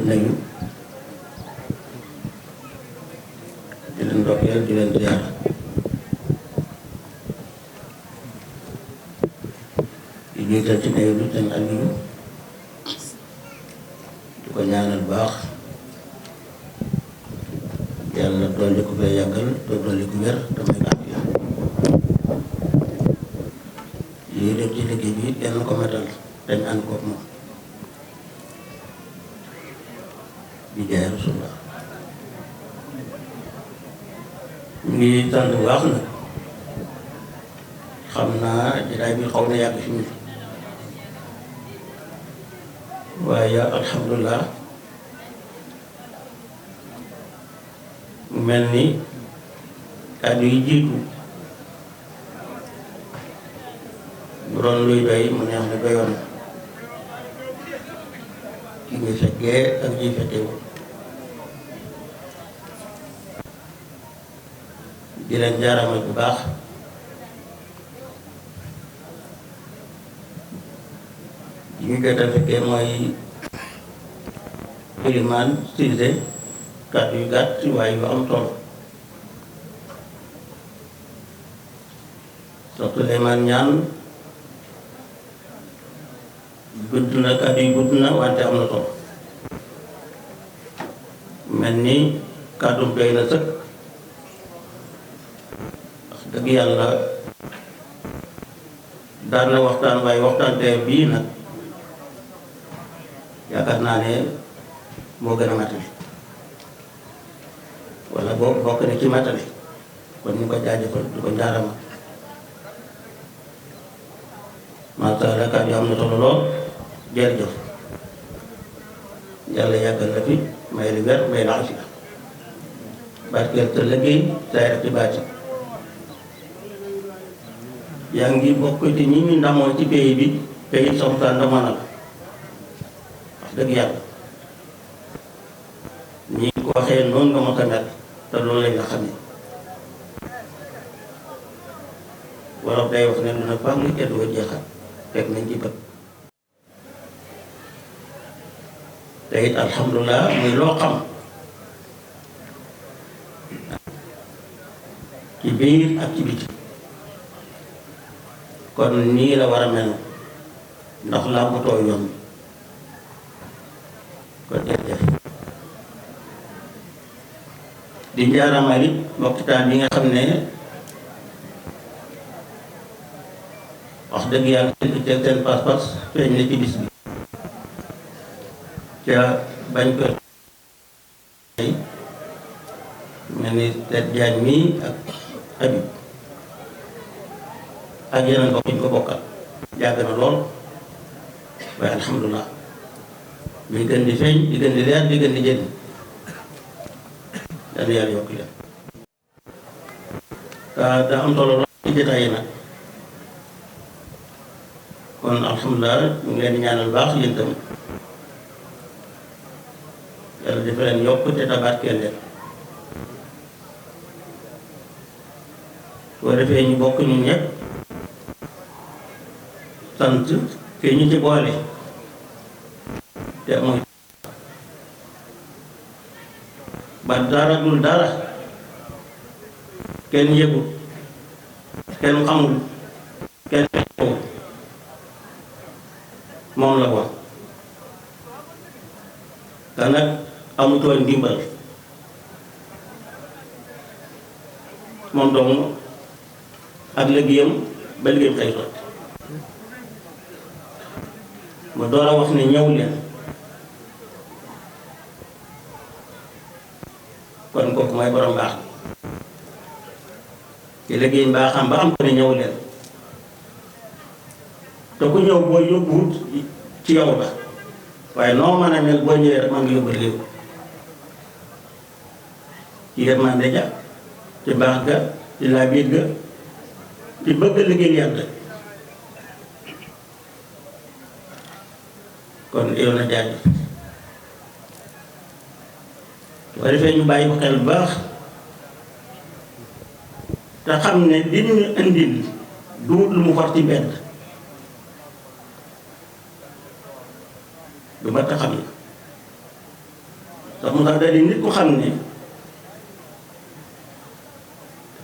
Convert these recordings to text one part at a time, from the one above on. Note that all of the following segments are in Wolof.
nuyu di leen ndokkeel di leen ziar di jiital ci nuyu bi sëñ Aliou di ko ñaanal baax yàlla dolli ko fee yàggal te dolli ko wér damay baax lii def ci liggéey bi yàlla na ko matal dañ ànd koog moom di jaay Rasulullah ñu ngi sant bu baax nag xam naa jotaay bi xaw na yàgg fi mu waaye alhamdulilah mu mel ni kàddu yi jiitu bu doon luy doy mu neex ne doyoon ki ñu fekkee ak ñi fekkewul di leen jaaramal bu baax yi ñu jot a fekkee mooy Ilimaan Cissé kàddu yu gàtt waaye yu am solo soxna Ilimaan ñaan gudd na kàddu yi gudd na wante am na solo mel ni kàddu doy na sëkk wax dëgg yàlla daan na waxtaan waaye waxtaan tey bii nag yaakaar naa ne moo gën a matale wala boo bokk ne ci matale kon ñu ko jaajëfal di ko njaarama macha allah kàddu yi am na solo lool jërëjëf yàlla yàggal la fi may li wér may la afiya barkeel sa liggéey say rek ci baati yaa ngi bokk ci ñi ñu ndamoo ci pays bi pays soxna ndamoo na la wax dëgg yàlla ñi ko waxee noonu nga mos a mel te loolu lañ la xamee wolof day wax ne lu na faa ngi kenn du ko jeexal fekk nañ ci bët te it alhamdulilah muy loo xam ci biir ak ci biti kon nii la war a mel ndax laa mu tooy yoon kon jërëjëf di njaaramal it waxtaan yi nga xam ne wax dëgg yàlla seen seen pas-pas feeñ na ci bis bi ca bañ ko mel ni Ted Diagne mii ak Habib ak yeneen mbokk ñu ko bokkal yàgg na lool waaye alhamdulilah muy gën di feeñ di gën di leer di gën di jëriñ yàlla yàlla yokk leen da am solo lool ci jotaay yi nag kon alhamdulilah ñu ngi leen di ñaanal baax yéen tam yàlla dafa leen yokk te tabaarkeel leen soo defee ñu bokk ñun ñëpp sant ke ñu ci boole te mooy ba dara dul dara kenn yëgul kenn xamul kenn fekkewul moom la woon te nag amutoon ndimbal moom dong ak liggéeyam ba liggéeyam xëy sotti ma door a wax ne ñëw leen kon kooku mooy borom baax ci liggéey mbaaxam ba am ko ne ñëw leen te ku ñëw boo yóbbuwut ci yow la waaye noo mën a mel boo ñëwee rek man nga yóbbu léew ci yërmande ja ci baax ga ci laabiir ga ci bëgg liggéey yàlla kon yow na jaajëf soo defee ñu bàyyi ko xel bu baax te xam ne li ñu indil duut lu mu far ci mbedd lu mat a xam ne sax mu tax da di nit ku xam ne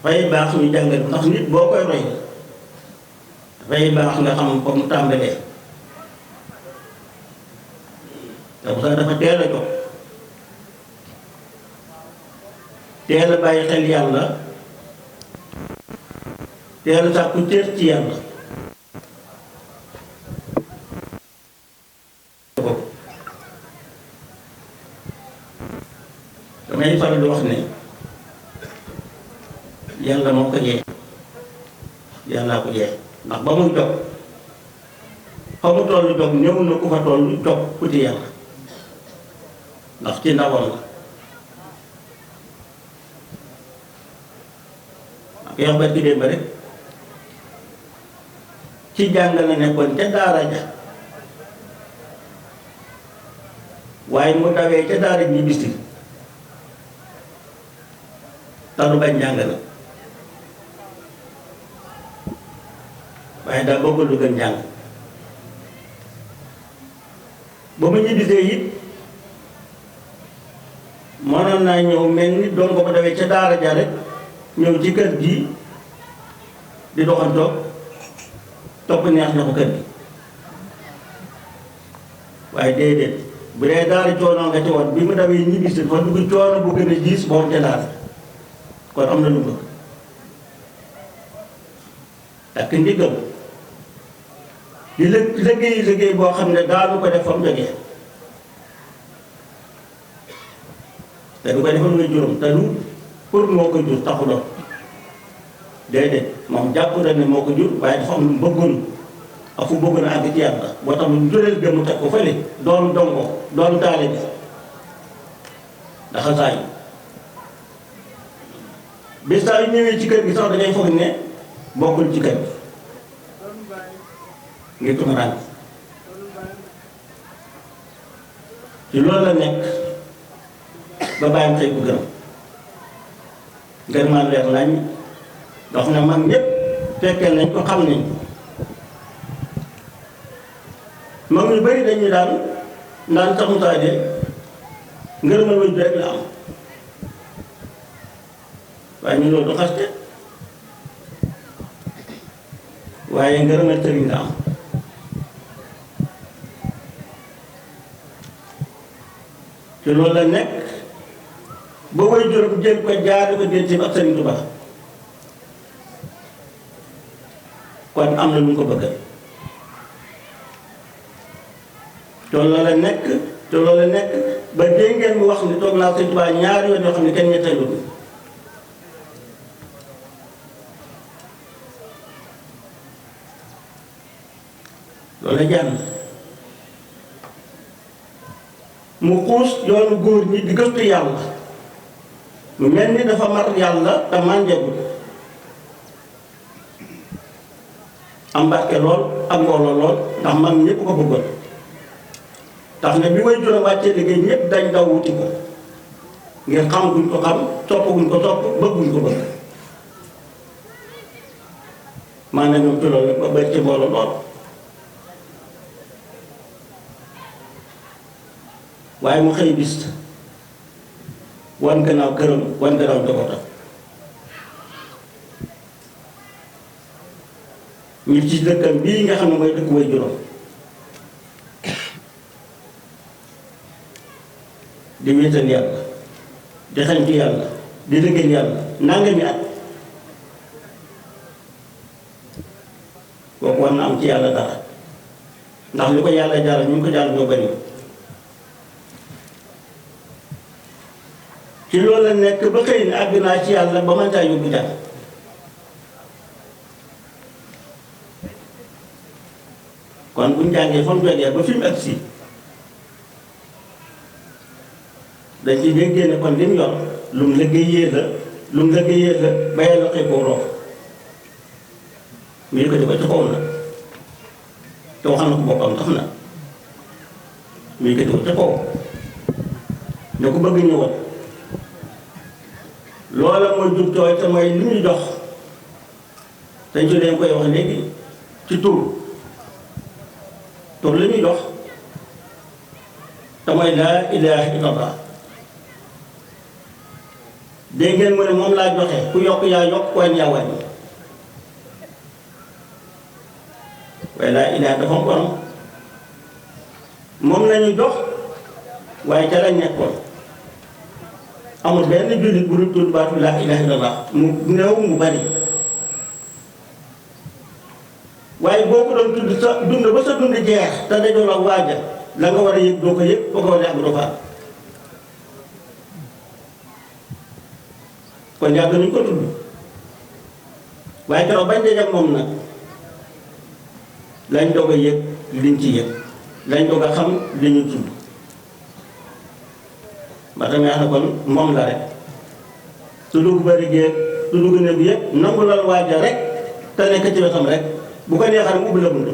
dafay baax ñu jàngal ndax nit boo koy roy dafay baax nga xam ko mu tàmbalee sax mu tax dafa teel a jóg teel a bàyyi xel yàlla teel a sàkku cër ci yàlla damay faral di wax ne yàlla moo ko jee yàllaa ko jee ndax ba muy jóg fa mu toll jóg ñëw na ku fa toll jóg uti yàlla ndax ci ndawam la ak yox ba ci démb rek ci jàng la nekkoon ca daara ja waaye mu dawee ca daara ji bisi te du bañ jàng la waaye daa bëgg lu gën jàng ba mu ñibbisee it mënoon naa ñëw mel ni doon ko dawee ca daara ja rek ñëw ci kër gi di doxantoo topp neex na ko kër gi waaye déedéet bu dee daara coono nga ci woon bi mu dawee ñibbisi dafa dugg coono bu gën a diis boobu ca daara kon am na lu bëgg takk ndigam di liggéey boo xam ne daanu ko def fa mu jógee te du ko defal nga juróom te du pour moo ko jur taxu doon déedéet moom jàpp na ne moo ko jur waaye dafa am lu mu bëggoon ak fu bëggoon a àgg ci yàlla boo tax mu jureel gëmu teg ko fële doon dongo doon taale bi dafa saa yi bis saa yu ñëwee ci kër gi sax dangay foog ne bokkul ci kër gi ngir tumaraan ci loolu la nekk ba bàyyam xëy bu gërëm gërëmaan leer lañ dox na mag ñépp fekkee nañ ko xam nañ mag ñu bari dañu daan sax Moussa de ngërëmal wëñ bi rek la am waaye ñu loolu du xaste waaye ngërëmal sëriñ la am ci loolu la nekk ba way juróom jël ko jaar ko dénti ak Sëriñ Tuubaa kon am na lu mu ko bëgg te loolu la nekk te loolu la nekk ba dégg ngeen mu wax ni toog naa Sëriñ Tuubaa ñaari yoon yoo xam ne kenn ñetteelu ko loolu la jàll mu xuus yoonu góor ñi di gëstu yàlla mu mel ni dafa mar yàlla te mànjagul am barke lool ak mbooloo lool ndax mag ñëpp ko bëggoon tax na bi way juróom wàccee liggéey ñëpp dañ daw wuti ko ngir xam guñ ko xam soppaguñ ko sopp bëgguñ ko bëgg maanaam ñoom ci loolu ba bëri ci mbooloo lool waaye mu xëy bis wan gannaaw këram wan gannaaw njabootam ñu ci dëkkam bii nga xam ne mooy dëkk way juróom di wéetal yàlla di xañ ci yàlla di liggéeyal yàlla nangami at kooku war na am ci yàlla dara ndax li ko yàlla jaral ñu ngi ko jaral ñoo bari ci loolu la nekk ba xëy na àgg naa ci yàlla ba mën caa yóbbu jàll kon buñ jàngee fa mu jógee ba fi mu agsi dañ ci déggee ne kon li mu yor lu mu liggéeyee la ba yàlla xëy koo roof mu yëkkati ko ci kaw na te waxal na ko boppam tax na mu yëkkati ko ci kaw ne ko bëgg ñëwal loola mooy jub tooy te mooy li muy dox dañ su dee koy wax léegi ci tur li muy dox te mooy laa ilaaha illallah dégg ngeen mu ne moom laa joxe ku yokk yaa yokk ku wàññi yaa wàññi waaye laa ilaaha dafa am borom moom lañu jox waaye ca lañ nekkoon amul benn jullit bu dul tudd baatu laa ilaaha illallah mu néew mu bari waaye boo ko doon tudd sa dund ba sa dund jeex te dajoo la waaja la nga war a yëg doo ko yëg boo ko war a yàgg doo fa am kon yàgg nañu ko tudd waaye keroog bañ dajeek moom nag lañ doog a yëg liñ ci yëg lañ doog a xam li ñu tudd ba tamit wax na kon moom la rek tudd gu bari géeg tudd gu ne bi yëpp nangu lal waaja rek te nekk ci wetam rek bu ko neexee mu ubbi la buntu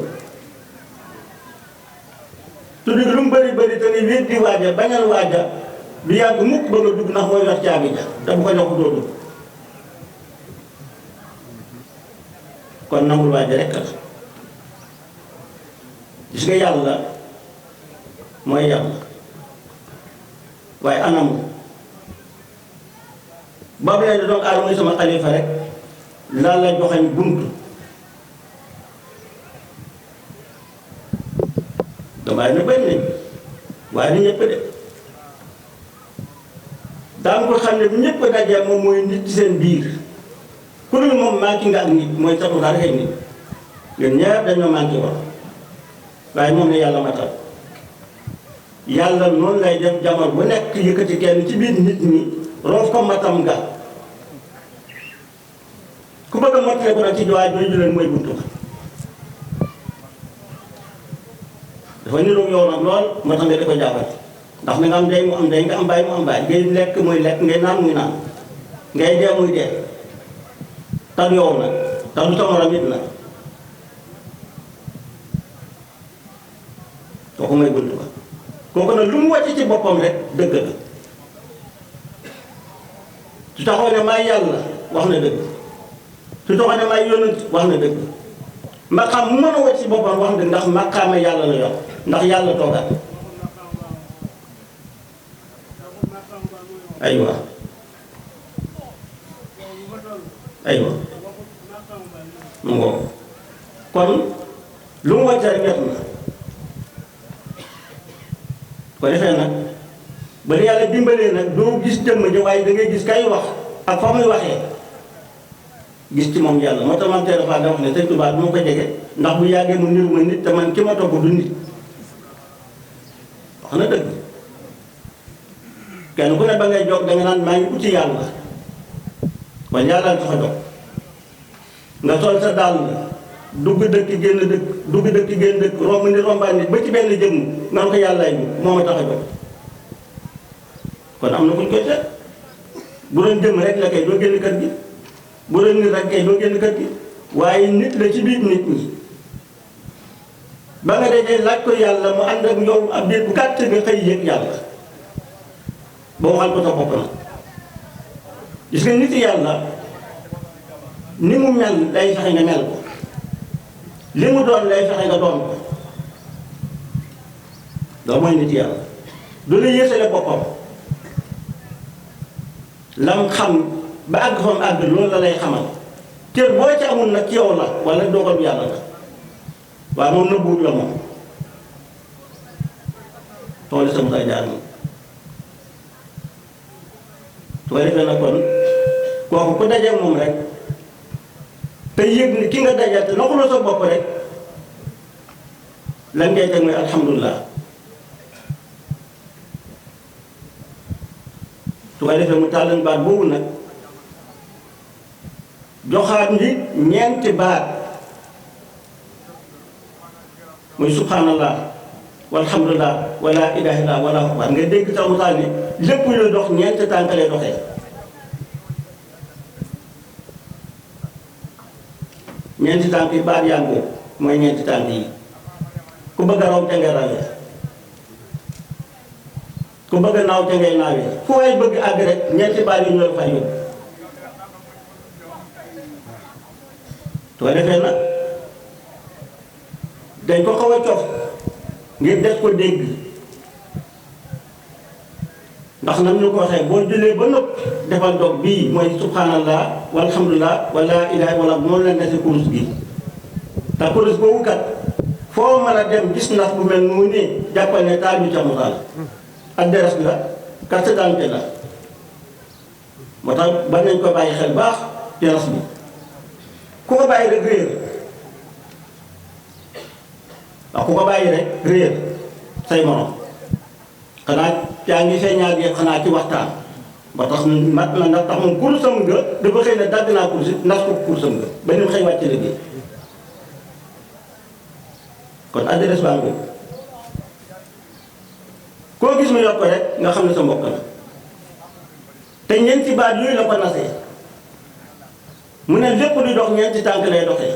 tudd gi lu mu bari bari te ni wéet di waaja bañal waaja du yàgg mukk ba nga dugg ndax mooy yor caabi ja te bu ko jox doo dugg kon nangul waaja rek la gis nga yàlla mooy yàlla waaye anamu boobu leen doon aar mooy sama xalifa rek laal la joxañ buntu damay ne bañ nañ waaye ni ñëpp de daan ko xam ne bu ñëpp dajee moom mooy nit ci seen biir ku dul moom manqué nga ak nit mooy saxu daal xëy nit ñun ñaar dañoo manqué wax waaye moom ne yàlla matal yàlla noonu lay def jamono bu nekk yëkkati kenn ci biir nit ñi roof ko matam nga ku bëgg a mottale ko nag ci jowaay jooju leen mooy buntu ba dafa niroog yow nag lool moo tax nga di ko jàppale ndax na nga am ndey mu am ndey nga am baay mu am baay ngay lekk muy lekk ngay naan muy naan ngay dee muy dee tan yow nag tax du tamaram it nag kooku mooy buntu ba kooku nag lu mu wàcc ci boppam rek dëgg la su taxaw ne maay yàlla wax na dëgg su taxaw ne maay yónent wax na dëgg maqaam mu mën a wàcc ci boppam wax na dëgg ndax maqaama yàlla la yor ndax yàlla toogal aywa aywa mu ngoo kon lu mu wàcc rek def na ko defee nag ba yàlla dimbalee nag doo gis jëmm ji waaye da ngay gis kay wax ak fa muy waxee gis ci moom yàlla moo tax man tey dafa da wax ne Sëñ Tuubaa du ma ko jege ndax bu yàggee mu niru ma nit te man ki ma topp du nit wax na dëgg kenn ku ne ba ngay jóg da nga naan maa ngi uti yàlla kon yàlla tax a jóg nga sol sa dàll dugg dëkk génn dëkk dugg dëkk génn dëkk romb ni rombaan nit ba ci benn jëmm naan ko yàllaay bi moo ma tax a jóg kon am na kuñ koy seet bu doon jëmm rek la kay doo génn kër gi bu doon nit rek kay doo génn kër gi waaye nit la ci biir nit ñi ba nga dajee laaj ko yàlla mu ànd ak yow ab biir bu gàtt nga xëy yëg yàlla boo waxal ko sa bopp nag gis nga nit yàlla ni mu mel lay fexe nga mel ko li mu doon lay fexe nga doon ko loolu mooy nit yàlla du la yéesale boppam lam xam ba àgg fa mu àgg loolu la lay xamal cër boo ci amul nag ci yow la wala dogal yàlla la waaye moom nëbbuwut la moom tooli sa musa jaar moom su ko defee nag kon kooku ku dajeek moom rek te yëg ni ki nga dajal te naxuloo sa bopp rek lan ngay teg mooy alhamdulilah su ko defee mu tàllan baat boobu nag joxaat ni ñeenti baat muy subhanallah walhamdulillah wala ilaha illallah wala akbar nga dégg tax mu taal ni lépp lu dox ñeenti tànk lay doxee ñeenti tànk yi baat yaa ngi mooy ñeenti tànk yi ku bëgg a raw te ngay rawee ku bëgg a naaw te ngay naawee fu waay bëgg àgg rek ñeenti baat yi ñoo fay yóbbu soo defee nag dañ ko xaw a cof ngir des ko dégg ndax nam ñu ko waxee boo jëlee ba noppi defal dog bii mooy subhanallah walhamdulillah wala ilaha wala noonu la nekk kurus gi te kurus boobu kat foo mën a dem gis nas bu mel noonu ne jàppal ne taal bi ca mu taal adresse bi la carte d'identité la moo tax ba nañ ko bàyyi xel baax ci ras bi ku ko bàyyi rek réer waaw ku ko bàyyi rek réer say morom xanaa yaa ngi feeñaat yëpp xanaa ci waxtaan ba tax mat na ndax tax moom kursam nga dafa xëy ne dagg naa kursi nas ko kursam nga ba ni mu xëy wàcc liggéey kon adresse baa ngi koo gis mu yokk rek nga xam ne sa mbokk la te ñeenti baat yooyu la ko nasee mu ne lépp luy dox ñeenti tànk lay doxee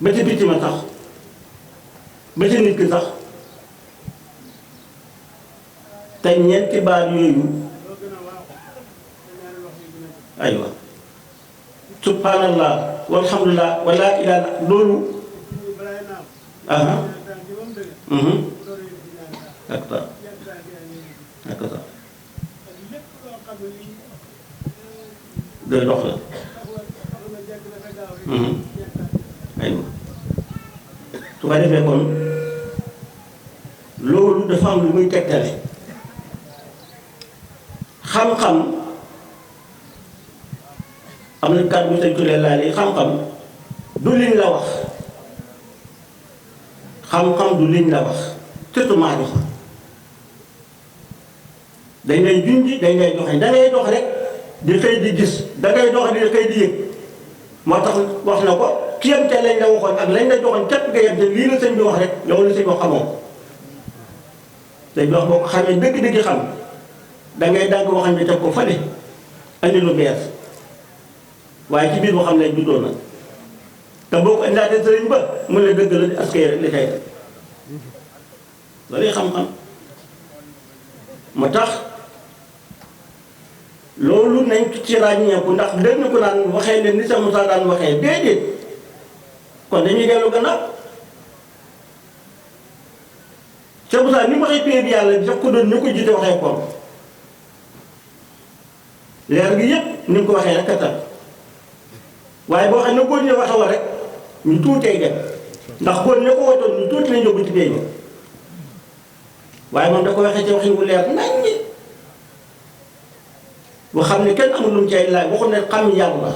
ba ci picc ma sax ba ci nit ki sax te ñeenti baat yooyu aywa subhanallah walhamdulillah wala ilaha loolu aha ak ça ak ça doy dox la aywa su ko defee kon loolu dafa am lu muy tegtale xam-xam am na kàddu bu tëj laa yi xam-xam du liñ la wax xam-xam du liñ la wax surtout maa jox dañ lay junji dañ lay joxe da ngay dox rek di xëy di gis da ngay dox di xëy di yëg moo tax wax na ko ki yem te lañ la waxoon ak lañ la joxoon képp nga yem te lii la sëñ bi wax rek yow la sëñ bi wax xamoo ko sëñ bi wax boo ko xamee dëgg-dëgg xam dangay dagg waxam bi teg ko fële andi lu bees waaye ci biir boo xam ne juddoo na te boo ko indaatee sëriñ ba mun ne dëgg la askay rek li kay def loolu xam-xam moo tax loolu nañ ci ràññeeku ndax dégg ko naan waxee leen ni sa Moussa daan waxee déedéet kon dañuy dellu gannaaw sa Moussa ni mu waxee pée bi yàlla bi sax ko doon ñu ko jiite waxee koom leer gi yëpp ni mu ko waxee rek a tax waaye boo xam ne góor ñi waxe wa rek ñu tuutee dem ndax góor ñoo ko watoon ñu tuuti lañ yóbbu ci pée bi waaye moom da ko waxee ci waxin bu leer nañ ñi boo xam ne kenn amul lu mu cay laaj waxu ne xam yàlla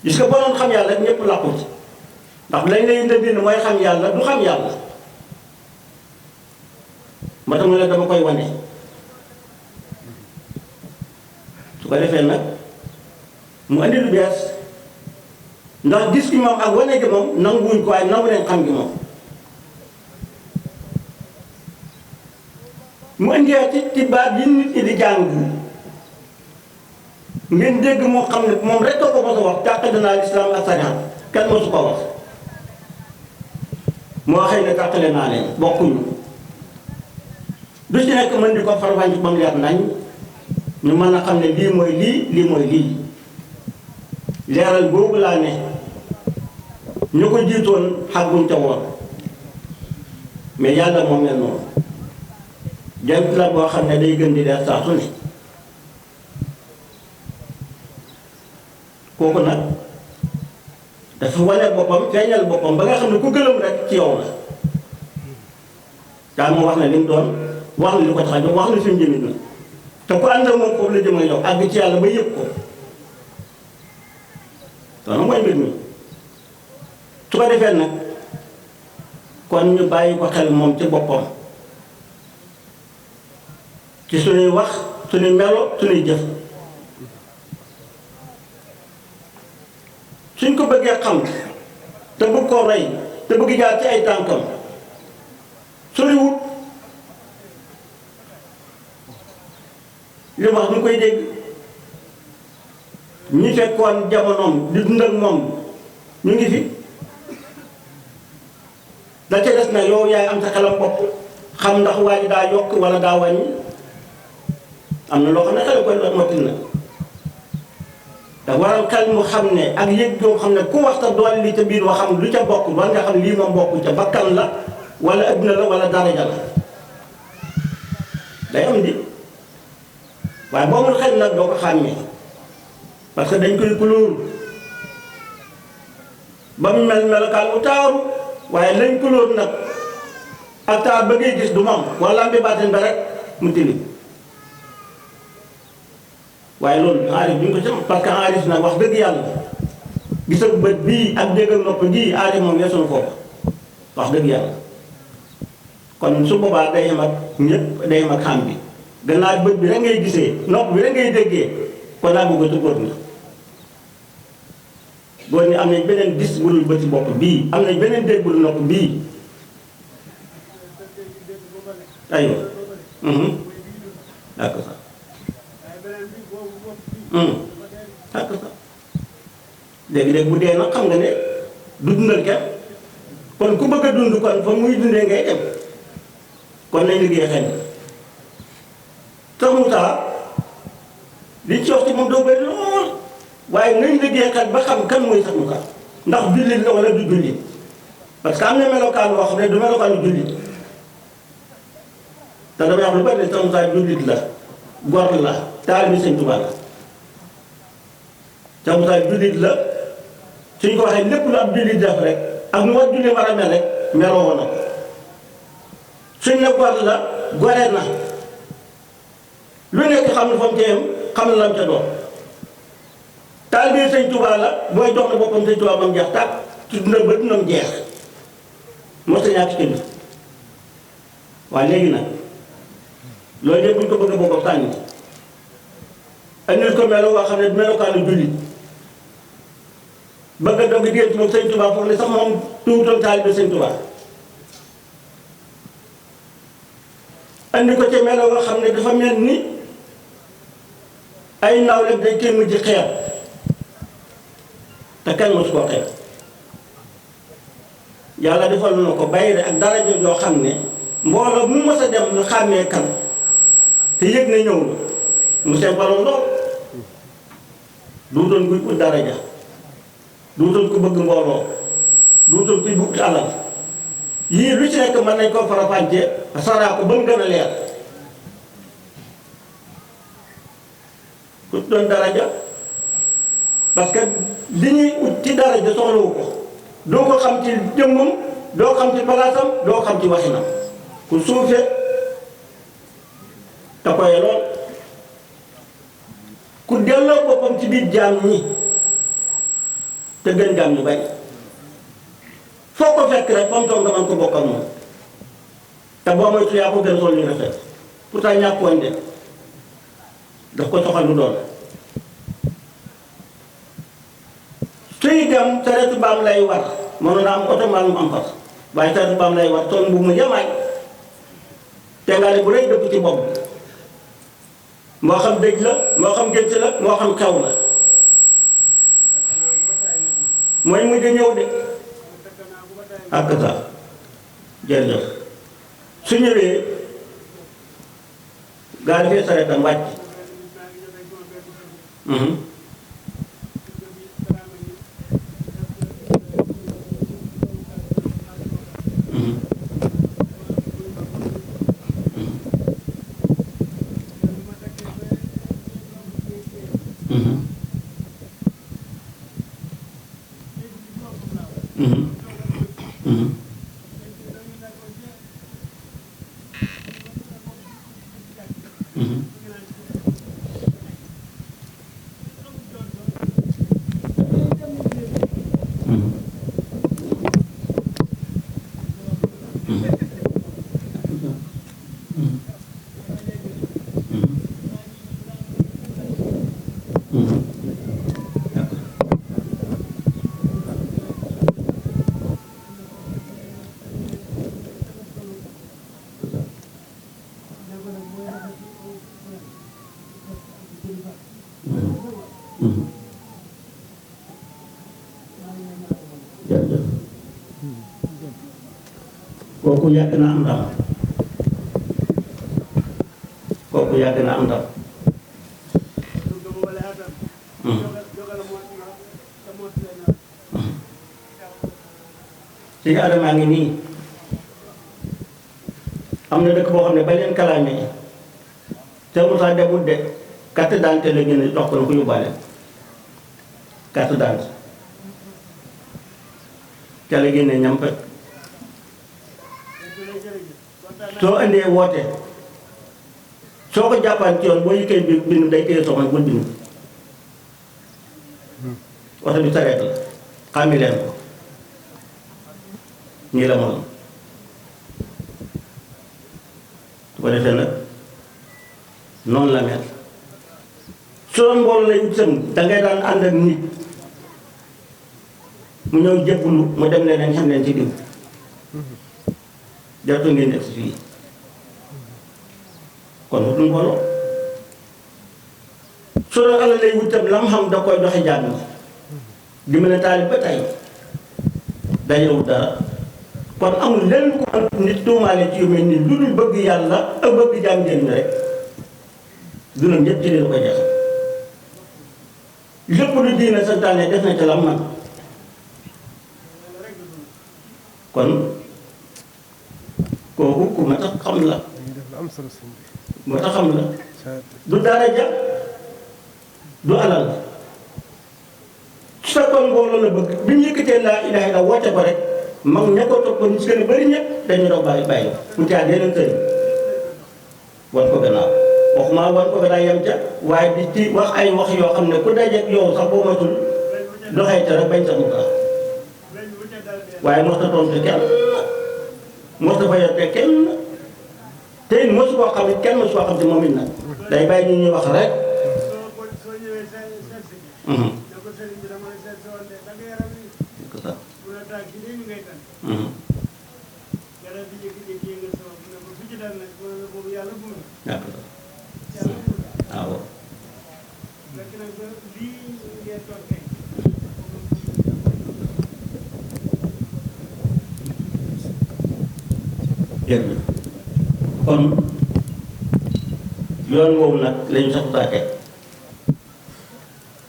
gis nga boo doon xam yàlla ñëpp làqu ci ndax lañ lay indi ne mooy xam yàlla du xam yàlla ma tax mu ne dama koy wane su ko defee nag mu andi lu bees ndax gis gi moom ak wane gi moom nanguwuñ ko waaye nangu leen xam gi moom mu indiwaat ci baat yi nit ñi di jàng ngeen dégg moo xam ne moom rek ko mos a wax tàqale naa lislaam ak sariyaan kenn mosu ko wax moo xëy ne tàqale naa leen bokkuñu du ci nekk mën di ko farfànc ba mu leer nañ ñu mën a xam ne lii mooy lii lii mooy lii leeral boobu laa ne ñu ko jiitoon xàgguñ ca woon mais yàlla moom mel noonu jant la boo xam ne day gën di leer saa su ne kooku nag dafa wane boppam feeñal boppam ba nga xam ne ku gëlëm rek ci yow la daa mu wax na li mu doon wax na li ko tax a jóg wax na fi mu jëmit na te ku ànd ak moom foofu la jëm ak yow àgg ci yàlla ba yëg ko loolu mooy mbir mi su ko defee nag kon ñu bàyyi ko xel moom ci boppam ci suñuy wax suñuy melo suñuy jëf suñ ko bëggee xam te bëgg koo rey te bëgg jaar ci ay tànkam soriwut li wax ñu koy dégg ñi fekkoon jamonoom di dund ak moom ñu ngi fi da ca des na yow yaay am sa xelam bopp xam ndax waa ji daa yokk wala daa wàññi am na loo xam ne xel koy motil na te waral xel mu xam ne ak yëg yoo xam ne ku wax ta dool li ca biir wa xam lu ca bokk war nga xam lii moom bokk ca bakkan la wala adduna la wala daraja la day am di waaye boo amul xel nag doo ko xàmmee parce que dañ koy couleur ba mu mel melokaan bu taaru waaye lañ couleur nag ak taar ba ngay gis du moom wala bi baatin ba rek mu tilim waaye loolu aarif duñ ko ci parce que aarif nag wax dëgg yàlla gis ak bët bii ak dégg ak nopp bii aarif moom weesu na foofu wax dëgg yàlla kon su boobaa day yem ak ñëpp day yem ak xam bi gannaaw bët bi rek ngay gisee nopp bi rek ngay déggee kon naa bëgg a góor ñi góor ñi am nañ beneen gis bu dul bëti bopp bii am nañ beneen dégg bu dul nopp bii aywa d'accord sax d'accord sax léegi-léegi bu dee nag xam nga ne du dundal kenn kon ku bëgg a dund kon fa muy dundee ngay dem kon nañ liggéey xel tax mu tax liñ ci wax ci moom doo bëri lool waaye nañ liggéey xel ba xam kan mooy sax mu tax ndax jullit la wala du jullit parce que am na melokaan boo xam ne du melokaanu jullit te damay wax lu bari ne sax mu tax jullit la gor la taalibe Sëñ Tuubaa la sax mu tax jullit la suñ ko waxee lépp lu ab jullit def rek ak nu war julli war a mel rek meloo woon na ko suñ ne gor la gore na lu nekk xam ne fa mu teem xam ne la mu ca doon taalibe Sëñ Tuubaa la booy jox na boppam Sëñ Tuubaa ba mu jeex tàkk ci dundam ba dundam jeex mos a ñàkk ci bi waaye léegi nag loolu yëpp bu ñu ko bëgg a bokk sànni andil ko melo waa xam ne melokaanu jullit bëgg a dogg gént moom Sëñ Tuubaa foog ne sax moom tuutoon taalibe Sëñ Tuubaa andi ko ci melo nga xam ne dafa mel ni ay nawle dañ koy mujj xeeb te kenn mosu koo xeeb yàlla defal na ko bayre ak daraja yoo xam ne mbooloo mu mës a dem ñu xàmmee kan te yëg ne ñëw na mu seen baloon lool duutoon kuy ut daraja duutoon ku bëgg mbooloo duutoon kuy bugg alal yii lu ci nekk mën nañ koo farafànce saraa ko ba mu gën a leer ku doon daraja parce que li ñuy ut ci daraja soxlawu ko doo ko xam ci jëmmam doo xam ci palaasam doo xam ci waxinam ku suufe te koy lool ku delloo boppam ci biir jaam ñi te gën jaam ñu bari foo ko fekk rek fa mu toog nga mën ko bokk ak moom te boo moytu yaa ko gën sol ñu rafet pourtant ñàkk woon de daf ko soxal lu doon suy dem sareetu baam lay war mënoon naa am oto mbaa mu am fas waaye sareetu baam lay war tool bu mu yemaay te nga ne bu rëy dëpp ci bopp moo xam dëj la moo xam gént la moo xam xew la mooy mujj ñëw de ak sa jërëjëf su ñëwee gaa yi fee sareetam wàcc jërëjëf kooku yàgg na am ndam kooku yàgg na am ndam ci Adama ngi nii am na dëkk boo xam ne ba leen kalaamee te Moussa demul de carte d'identité la génne jox ko na ko yóbbaale carte d'identité ca la génne ñam fekk soo indee woote soo ko jàppaan ci yoon boo yëkkee bi bind day téye soxna bul bind oto bi sareet la xàmmi leen ko nii la moom su ko defee nag noonu la mel su doon mbooloo lay wut sëm dangay daan ànd ak nit mu ñëw jébbalu mu dem leen xam leen ci diw jaratu ngeen def fii kon wutul mbooloo su doon alal lay wut tam la mu xam da koy joxe jàng di mën a taalib ba tey dajewul dara kon amul lenn ko nit tuumaale ci yu mel nii lu dul bëgg yàlla ak bëgg jaam njëriñ rek dundam ñëpp ci leen ko jeex lépp lu diine santaane def na ca la man kon kooku ku ma tax xam la moo tax xam la du daraja du alal su fekkoon mbooloo la bëgg bi ñu yëkkatee laa ilaaha illa woote ko rek mag ña ko topp ñu si gën a bëri ñëpp dañu doon bàyyi mu caa yeneen sëriñ wan ko gannaaw waxuma wan ko gannaaw yem ca waaye di ci wax ay wax yoo xam ne ku dajeeg yow sax boo matul doxee ca rek bañ sa mu kaa waaye mos ta tontu kenn mos ta fayante kenn te it mosu koo xam it kenn mosu koo xam te moom it nag day bàyyi ñu ñuy wax rek waaw jërëjëf kon yoon woowu nag lañu sax saate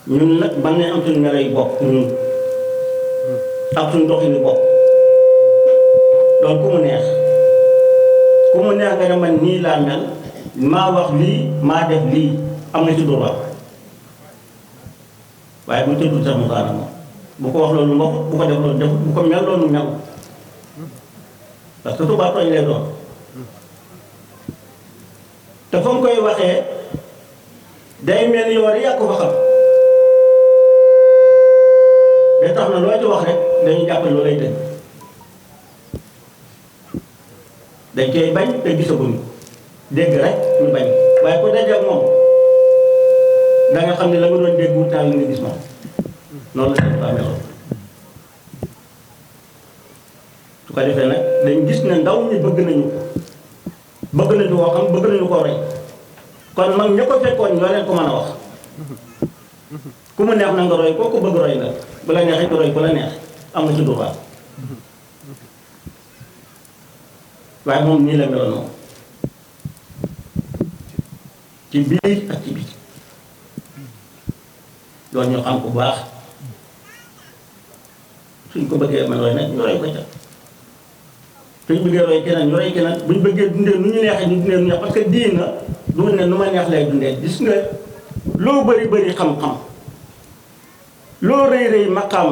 ñun nag man nañ am suñu melo yi bopp ñun ak suñu doxini bopp loolu ku mu neex nga ne man nii laa mel maa wax lii maa def lii am na ci droit waaye bu tëddul sax mu kaana moom bu ko wax loolu mbokk bu ko def loolu def bu ko mel loolu mel parce que tubaab tooñ lay doon te fa mu koy waxee day mel ni yow rek yaa ko fa xam ba tax na loo ci wax rek dañuy jàppale loolu lay dëgg dañ koy bañ te gisaguñu dégg rek ñu bañ waaye ku dajeek moom da nga xam ne la nga doon dégg wut naa li nga gis moom noonu la dafa meloon su ko defee nag dañ gis ne ndaw ñi bëgg nañu koo xam bëgg nañu koo roy kon mag ña ko fekkoon ñoo leen ko mën a wax ku mu neex na nga roy koo ko bëgg roy nga bu la neexee nga roy bu la neex am na ci droit waaye moom nii la meloon moom ci biir ak ci biir loolu ñu xam ko bu baax suñ ko bëggee man roy nag ñu roy ko ca suñ bëggee roy keneen ñu roy keneen buñ bëggee dundee nu ñu neexee ñu dundee nu neex parce que diina du ne nu ma neex lay dundee gis nga loo bëri xam-xam loo rëy maqaam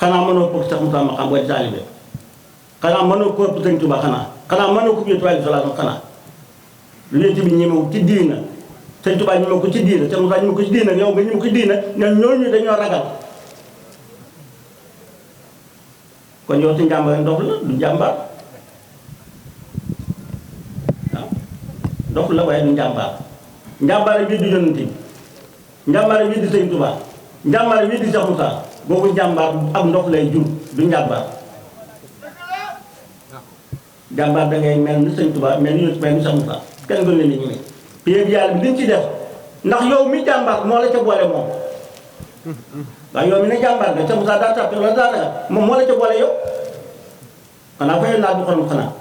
xanaa mënoo ko sax mu sa maqaam boo di taalibe xanaa mënoo ko ëpp Sëñ Tuubaa xanaa mënoo ko Yonent bi sallallahu xanaa lu Yonent bi ñemewu ci diina Sëñ Tuubaa ñemewu ko ci diina Sëñ Musaa ñemewu ko ci diina yow nga ñemewu ko ci diina ñooñu dañoo ragal kon yow si njàmbaar ndox la du njàmbaar waaw ndox la waaye du njàmbaar njàmbaar bi du Yonent bi njàmbaar bi di Sëñ Tuubaa njàmbaar bi di Sëñ Musaa boobu njàmbaar ak ndox lay jur du njàmbaar jàmbaar da ngay mel ni Sëñ Tuubaa mel ni Sëñ Musaa kenn gën leen ni ñu ne yàlla bi liñ ci def ndax yow mi jàmbaar moo la ca boole moom waaye yow mi ne jàmbaar nga Sëñ Musaa daa tàppe wala daa daga moom moo la ca boole yow xanaa fayoo naa bu xorom xanaa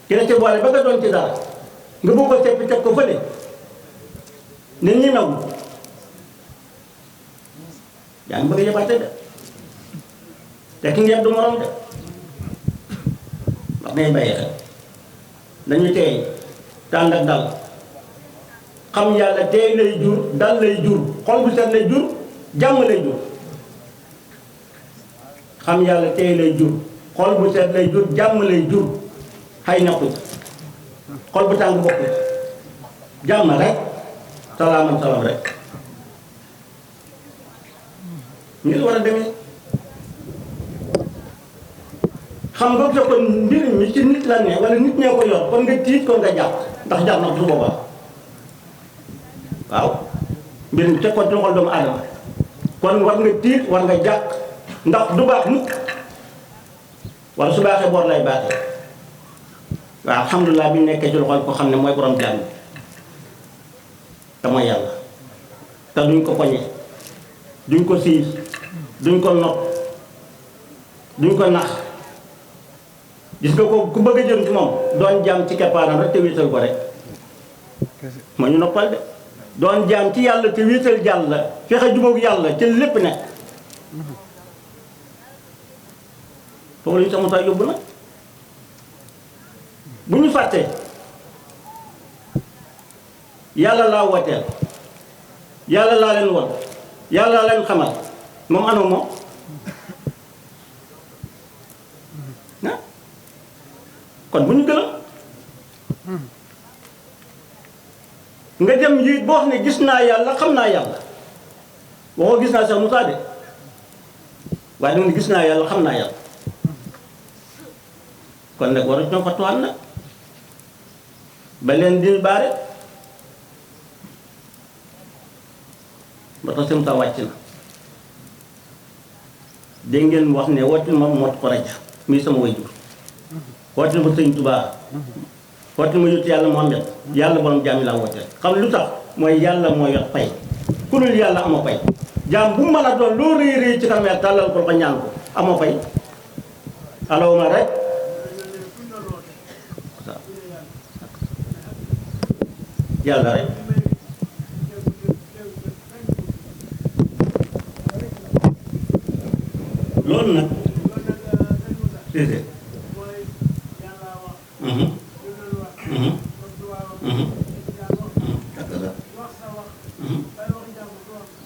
ki la ca boole ba nga doon ci dara nga bëgg ko seppi teg ko fële nit ñi naw yaa ngi bëgg a yëbaate de te ki ngeen du morom de wax nañ bàyyi xel nañu teey te ànd ak dal xam yàlla tey lay jur dal lay jur xol bu set lay jur jàmm lay jur xam yàlla tey lay jur xol bu set lay jur jàmm lay jur xay nekku xol bu tàng bokk jàmm rek salaaman salaam rek ni la war a demee xam nga bu kon mbir mi ci nit la ne wala nit ñee ko yor kon nga tiit kon nga jàpp ndax jàpp na su boobaa waaw mbir mi teg ko ci loxol doomu aadama kon war nga tiit war nga jàpp ndax du baax mukk wala su baaxee boor lay baaxee waaw alhamdulilah bi ñu nekkee ci loxol ko xam ne mooy borom jàmm te mooy yàlla te duñ ko poñe duñ ko siis duñ ko not duñ ko nax gis nga ko ku bëgg a jëm ci moom doon jaam ci keppaaram rek te wéetal ko rek moo ñu noppal de doon jaam ci yàlla te wéetal yàlla fexe jubóog yàlla ci lépp nekk foofu la ñu sax mu tax yóbbu nag bu ñu fàttee yàlla laa wooteel yàlla laa leen won yàlla laa leen xamal moom anoo moom kon bu ñu gëlëm nga dem yi boo xam ne gis naa yàlla xam naa yàlla waxoo gis naa sax Moussa de waaye danga ne gis naa yàlla xam naa yàlla kon nag war a ñoo fatuwaan nag ba leen di baare ba tax Moussa wàcc na dégg ngeen wax ne wootil ma mot ko raja muy sama wayjur wootil ma sëñ Tuubaa wootil ma yóttu yàlla Muhammad yàlla borom jaam yi laa wooteel xam lu tax mooy yàlla moo yor pay ku dul yàlla amoo pay jaam bu mën a doon loo rëy rëy ci kanam yàlla tàllal ko ñaan ko amoo pay alawma rek yàlla rek loolu nag déedéet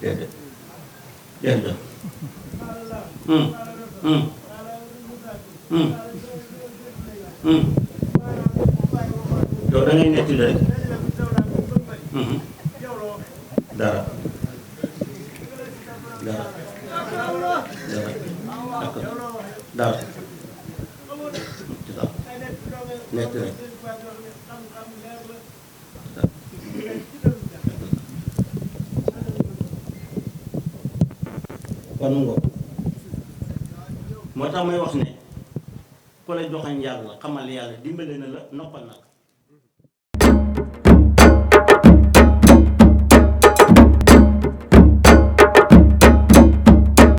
déedéet jërëjëf yow da ngay netti rek dara dara dara nekk rek kon ngo moo tax may wax ne ku la joxañ yàlla xamal yàlla dimbale na la noppal na la